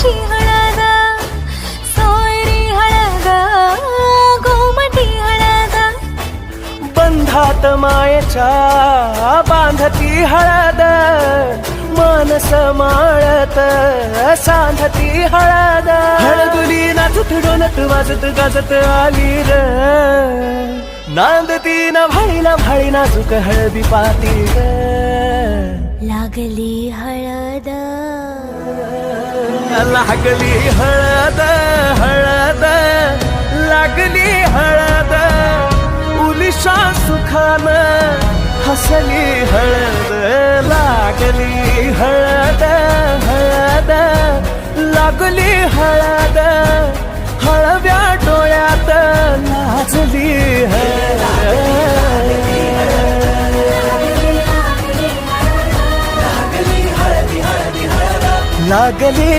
गोमटी हळद सोयरी हळद गोमटी हळद बंधात मायेच्या बांधती हळद मानस माळत सांधती हळद हळदुली नाचत डोलत वाजत गाजत आली र नांदती न भाळी नाजूक हळदी पाती ग लागली हळद लागली हळद हळद लागली हळद उलिशा सुखान हसली हळद लागली हळद हळद लागली हळद हळव्या डोळ्यात लाजली लागली